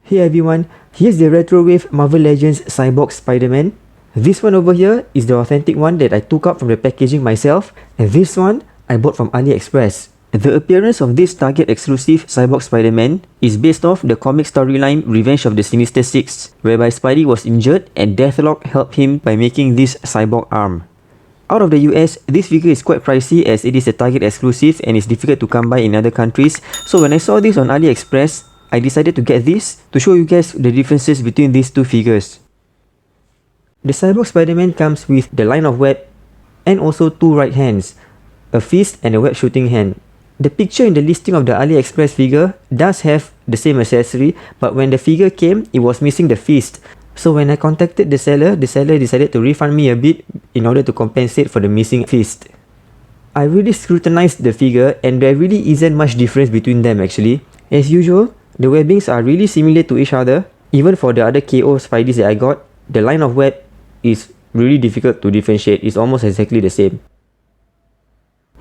Hey everyone, here's the Retrowave Marvel Legends Cyborg Spider-Man. This one over here is the authentic one that I took out from the packaging myself, and this one I bought from Aliexpress. The appearance of this Target exclusive Cyborg Spider-Man is based off the comic storyline Revenge of the Sinister Six, whereby Spidey was injured and Deathlock helped him by making this cyborg arm. Out of the US, this figure is quite pricey as it is a Target exclusive and is difficult to come by in other countries, so when I saw this on Aliexpress, I decided to get this to show you guys the differences between these two figures. The Cyborg Spider-Man comes with the line of web and also two right hands, a fist and a web shooting hand. The picture in the listing of the Aliexpress figure does have the same accessory, but when the figure came, it was missing the fist. So when I contacted the seller decided to refund me a bit in order to compensate for the missing fist. I really scrutinized the figure and there really isn't much difference between them actually. As usual, the webbings are really similar to each other. Even for the other KO Spideys that I got, the line of web is really difficult to differentiate. It's almost exactly the same.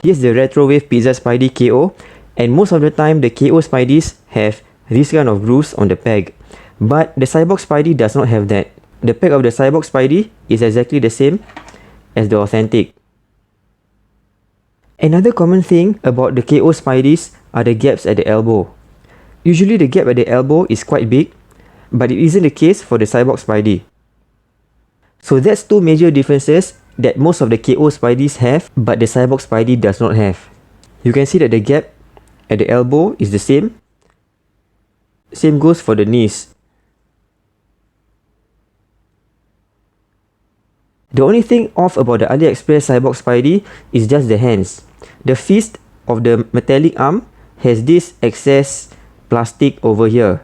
Here's the Retrowave Pizza Spidey KO, and most of the time the KO Spideys have this kind of grooves on the peg. But the Cyborg Spidey does not have that. The peg of the Cyborg Spidey is exactly the same as the authentic. Another common thing about the KO Spideys are the gaps at the elbow. Usually the gap at the elbow is quite big, but it isn't the case for the Cyborg Spidey. So that's two major differences that most of the KO Spideys have, but the Cyborg Spidey does not have. You can see that the gap at the elbow is the same. Same goes for the knees. The only thing off about the Aliexpress Cyborg Spidey is just the hands. The fist of the metallic arm has this excess plastic over here.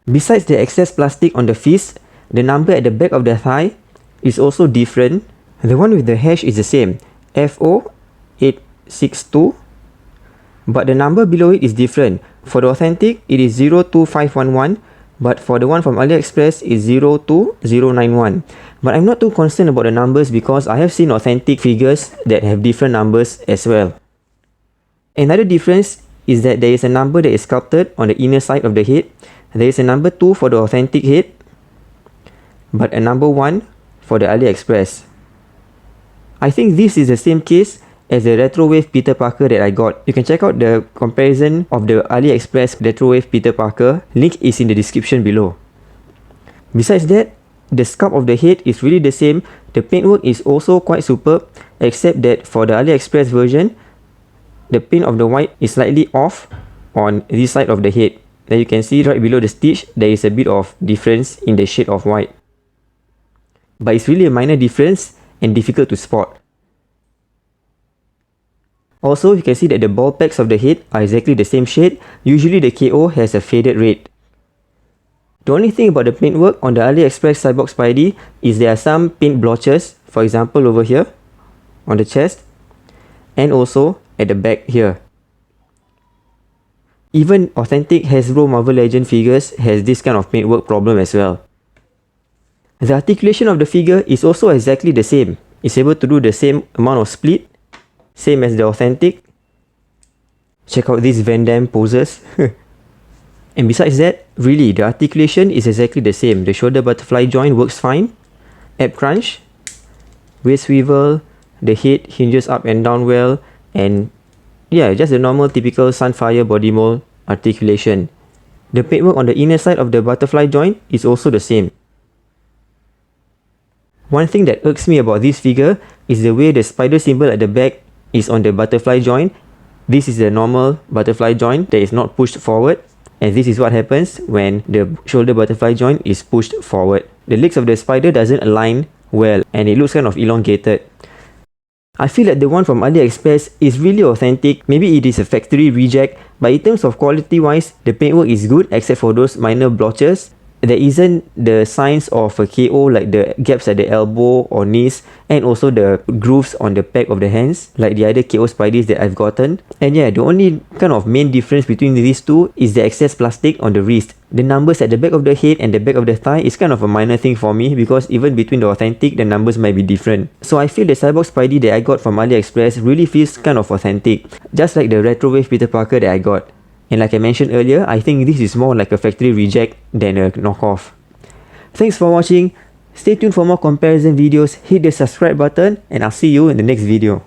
Besides the excess plastic on the fist, the number at the back of the thigh is also different. The one with the hash is the same, FO862, but the number below it is different. For the authentic, it is 02511, but for the one from Aliexpress is 02091. But I'm not too concerned about the numbers because I have seen authentic figures that have different numbers as well. Another difference is that there is a number that is sculpted on the inner side of the head. There is a number 2 for the authentic head, but a number 1 for the Aliexpress. I think this is the same case as the Retrowave Peter Parker that I got. You can check out the comparison of the Aliexpress Retrowave Peter Parker. Link is in the description below. Besides that, the sculpt of the head is really the same. The paintwork is also quite superb, except that for the Aliexpress version, the paint of the white is slightly off on this side of the head. Then you can see right below the stitch, there is a bit of difference in the shade of white. But it's really a minor difference and difficult to spot. Also, you can see that the ball packs of the head are exactly the same shade. Usually the KO has a faded red. The only thing about the paintwork on the Aliexpress Cyborg Spidey is there are some paint blotches, for example over here on the chest and also at the back here. Even authentic Hasbro Marvel Legends figures has this kind of paintwork problem as well. The articulation of the figure is also exactly the same. It's able to do the same amount of split, same as the authentic. Check out these Van Damme poses. And besides that, really the articulation is exactly the same. The shoulder butterfly joint works fine. Ab crunch, waist swivel, the head hinges up and down well, and yeah, just the normal typical Sunfire body mold articulation. The paintwork on the inner side of the butterfly joint is also the same. One thing that irks me about this figure is the way the spider symbol at the back is on the butterfly joint. This is the normal butterfly joint that is not pushed forward, and this is what happens when the shoulder butterfly joint is pushed forward. The legs of the spider doesn't align well and it looks kind of elongated. I feel that the one from Aliexpress is really authentic. Maybe it is a factory reject, but in terms of quality wise, the paintwork is good except for those minor blotches. There isn't the signs of a KO like the gaps at the elbow or knees, and also the grooves on the back of the hands like the other KO Spideys that I've gotten. And yeah, the only kind of main difference between these two is the excess plastic on the wrist. The numbers at the back of the head and the back of the thigh is kind of a minor thing for me because even between the authentic, the numbers might be different. So I feel the Cyborg Spidey that I got from Aliexpress really feels kind of authentic, just like the Retrowave Peter Parker that I got. And like I mentioned earlier, I think this is more like a factory reject than a knockoff. Thanks for watching. Stay tuned for more comparison videos, hit the subscribe button, and I'll see you in the next video.